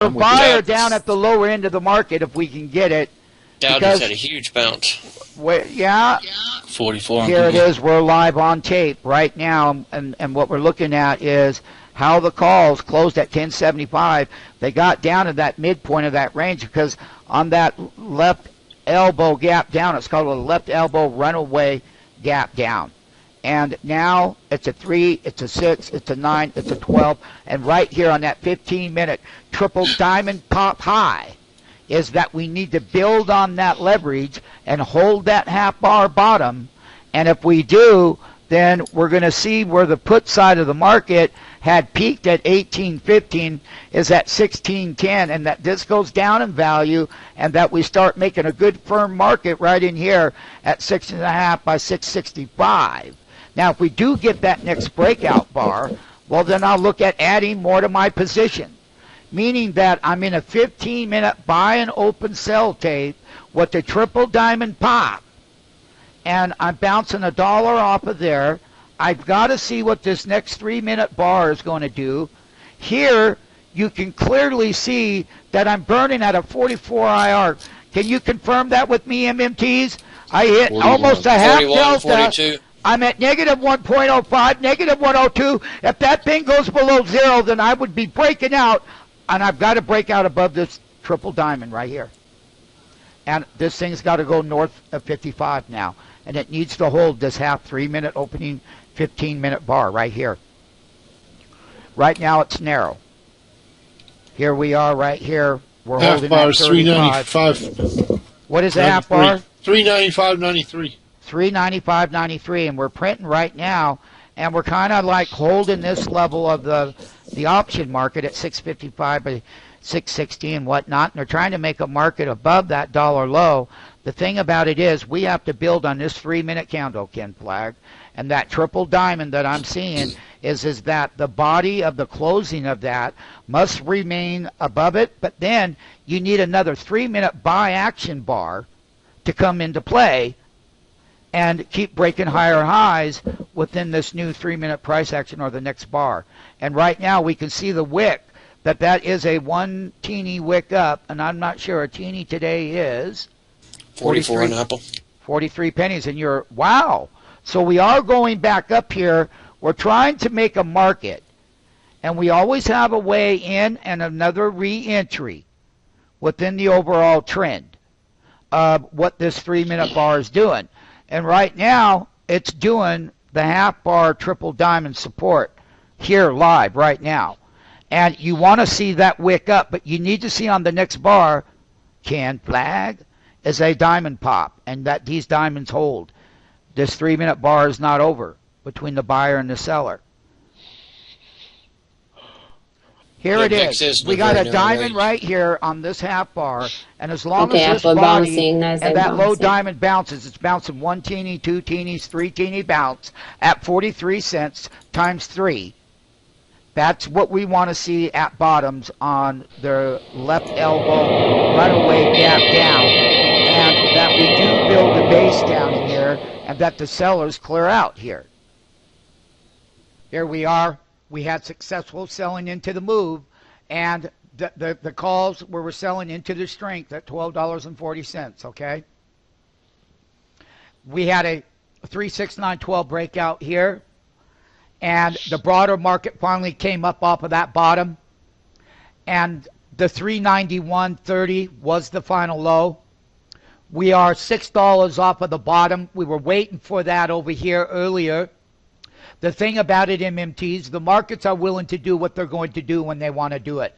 buyer down at the lower end of the market if we can get it. Dow just had a huge bounce. Yeah. 44. Here it is. We're live on tape right now, and what we're looking at is how the calls closed at 1075. They got down to that midpoint of that range because on that left elbow gap down, it's called a left elbow runaway gap down. And now it's a 3, it's a 6, it's a 9, it's a 12, and right here on that 15-minute triple diamond pop high is that we need to build on that leverage and hold that half bar bottom. And if we do, then we're going to see where the put side of the market had peaked at 1815 is at 1610, and that this goes down in value and that we start making a good firm market right in here at 6.5 by 665. Now, if we do get that next breakout bar, well, then I'll look at adding more to my position, meaning that I'm in a 15-minute buy and open sell tape with the triple diamond pop, and I'm bouncing $1 off of there. I've got to see what this next 3-minute bar is going to do. Here, you can clearly see that I'm burning at a 44 IR. Can you confirm that with me, MMTs? I hit 41, almost a half delta. 42. I'm at negative 1.05, negative 102. If that thing goes below 0, then I would be breaking out, and I've got to break out above this triple diamond right here. And this thing's got to go north of 55 now, and it needs to hold this half 3-minute opening 15-minute bar right here. Right now it's narrow. Here we are right here. We're half holding bar at is 395. What is the half bar? 395.93. 395.93, and we're printing right now, and we're kind of like holding this level of the option market at 655 by 660 and whatnot, and they're trying to make a market above that dollar low. The thing about it is we have to build on this 3-minute candle, Ken Flag, and that triple diamond that I'm seeing is that the body of the closing of that must remain above it, but then you need another 3-minute buy action bar to come into play and keep breaking higher highs within this new 3-minute price action or the next bar. And right now we can see the wick, that is a one teeny wick up, and I'm not sure a teeny today is 44 an apple. 43 pennies, and you're, wow. So we are going back up here. We're trying to make a market, and we always have a way in and another re-entry within the overall trend of what this 3-minute bar is doing. And right now, it's doing the half bar triple diamond support here live right now. And you want to see that wick up, but you need to see on the next bar, Ken Flag, is a diamond pop, and that these diamonds hold. This 3-minute bar is not over between the buyer and the seller. Here it is. We got a diamond right here on this half bar, and as long as this body and that low diamond bounces, it's bouncing 1 teeny, 2 teenies, 3 teeny bounce at 43 cents times 3. That's what we want to see at bottoms on the left elbow runaway gap down, and that we do build a base down in here, and that the sellers clear out here. Here we are. We had successful selling into the move, and the calls where we're selling into the strength at $12.40, okay? We had a 36912 breakout here, and the broader market finally came up off of that bottom, and the 391.30 was the final low. We are $6 off of the bottom. We were waiting for that over here earlier. The thing about it, MMTs, the markets are willing to do what they're going to do when they want to do it.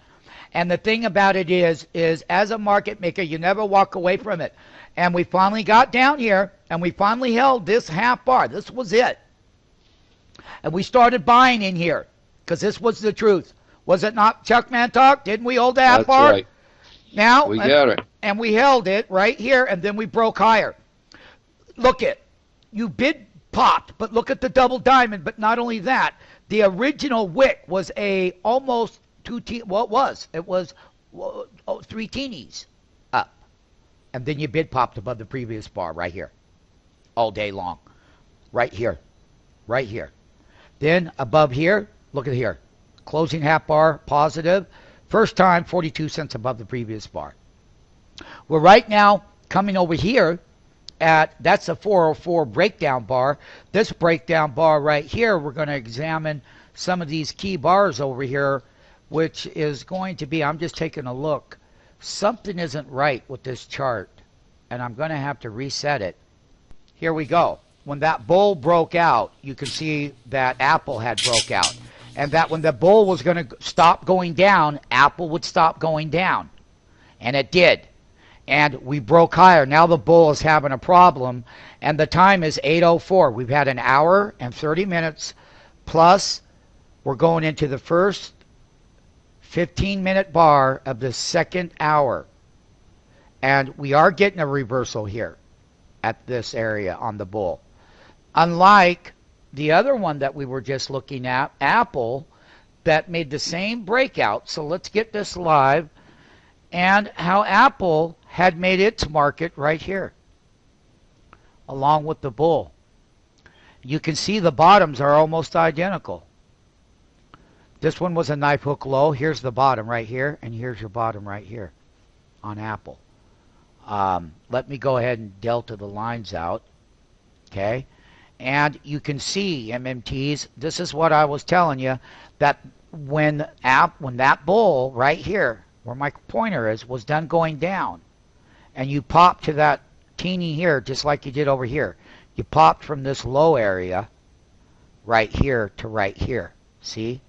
And the thing about it is as a market maker, you never walk away from it. And we finally got down here, and we finally held this half bar. This was it. And we started buying in here because this was the truth. Was it not, Chuck Mantalk? Didn't we hold the half bar? That's right. Now, we got it. And we held it right here, and then we broke higher. Look at, you bid popped, but look at the double diamond. But not only that, the original wick was a almost 2 well, it was 3 teenies up, and then you bid popped above the previous bar right here, all day long, right here. Then above here, look at here, closing half bar positive, First time, 42 cents above the previous bar. We're right now coming over here at, that's a 404 breakdown bar. This breakdown bar right here, we're going to examine some of these key bars over here, which is going to be, I'm just taking a look. Something isn't right with this chart, and I'm going to have to reset it. Here we go. When that bull broke out, you can see that Apple had broke out. And that when the bull was going to stop going down, Apple would stop going down. And it did. And we broke higher. Now the bull is having a problem. And the time is 8:04. We've had an hour and 30 minutes. Plus, we're going into the first 15-minute bar of the second hour. And we are getting a reversal here at this area on the bull. Unlike the other one that we were just looking at, Apple, that made the same breakout. So let's get this live. And how Apple had made its market right here, along with the bull. You can see the bottoms are almost identical. This one was a knife hook low. Here's the bottom right here, and here's your bottom right here on Apple. Let me go ahead and delta the lines out. Okay. And you can see, MMTs, this is what I was telling you, that when that bull right here, where my pointer is, was done going down, and you pop to that teeny here, just like you did over here. You popped from this low area right here to right here. See?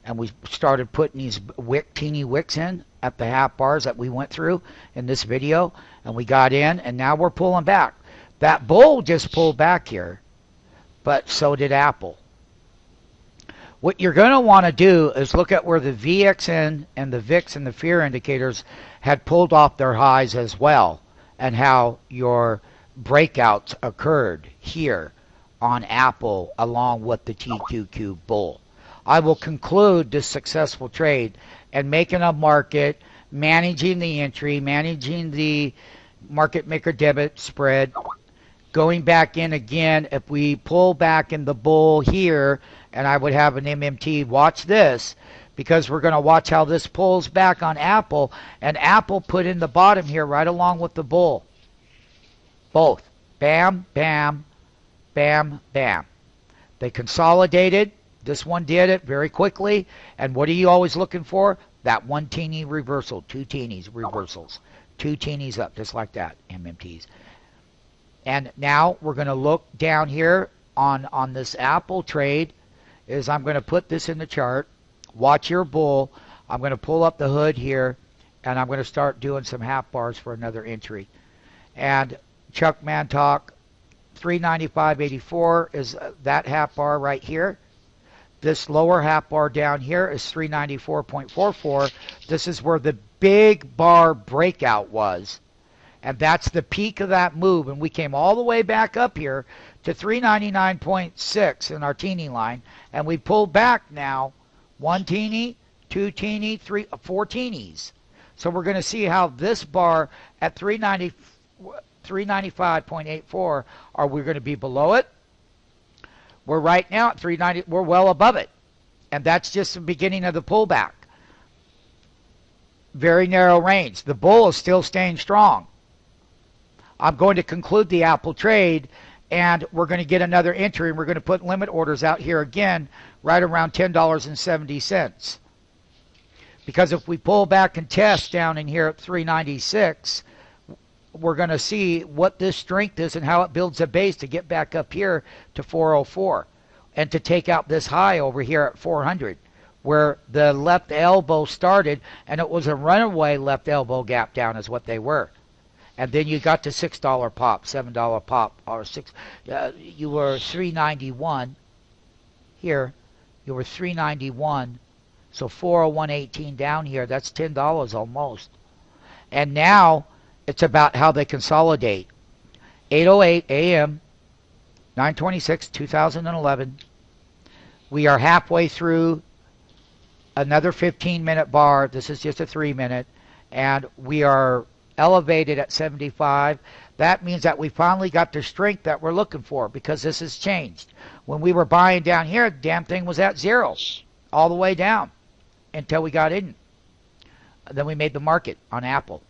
And we started putting these teeny wicks in at the half bars that we went through in this video, and we got in, and now we're pulling back. That bull just pulled back here, but so did Apple. What you're going to want to do is look at where the VXN and the VIX and the fear indicators had pulled off their highs as well, and how your breakouts occurred here on Apple along with the TQQ bull. I will conclude this successful trade and making a market, managing the entry, managing the market maker debit spread, going back in again. If we pull back in the bull here, and I would have an MMT, watch this, because we're going to watch how this pulls back on Apple, and Apple put in the bottom here right along with the bull. Both. Bam, bam, bam, bam. They consolidated. This one did it very quickly. And what are you always looking for? That one teeny reversal. Two teenies reversals. Two teenies up, just like that, MMTs. And now we're going to look down here on this Apple trade. Is I'm going to put this in the chart. Watch your bull. I'm going to pull up the hood here, and I'm going to start doing some half bars for another entry. And Chuck Mantalk, 395.84 is that half bar right here. This lower half bar down here is 394.44. This is where the big bar breakout was. And that's the peak of that move. And we came all the way back up here to 399.6 in our teeny line. And we pulled back now. One teeny, two teeny, four teenies. So we're going to see how this bar at 395.84, are we going to be below it? We're right now at 390. We're well above it. And that's just the beginning of the pullback. Very narrow range. The bull is still staying strong. I'm going to conclude the Apple trade, and we're going to get another entry, and we're going to put limit orders out here again right around $10.70. Because if we pull back and test down in here at 396, we're going to see what this strength is and how it builds a base to get back up here to 404 and to take out this high over here at 400, where the left elbow started, and it was a runaway left elbow gap down is what they were. And then you got to $6 pop, $7 pop, or you were 391 here. You were 391, so 401.18 down here. That's $10 almost. And now it's about how they consolidate. 8:08 a.m., 9/26/2011. We are halfway through another 15-minute bar. This is just a 3-minute, and we are elevated at 75. That means that we finally got the strength that we're looking for, because this has changed. When we were buying down here, the damn thing was at 0 all the way down until we got in. than we made the market on Apple.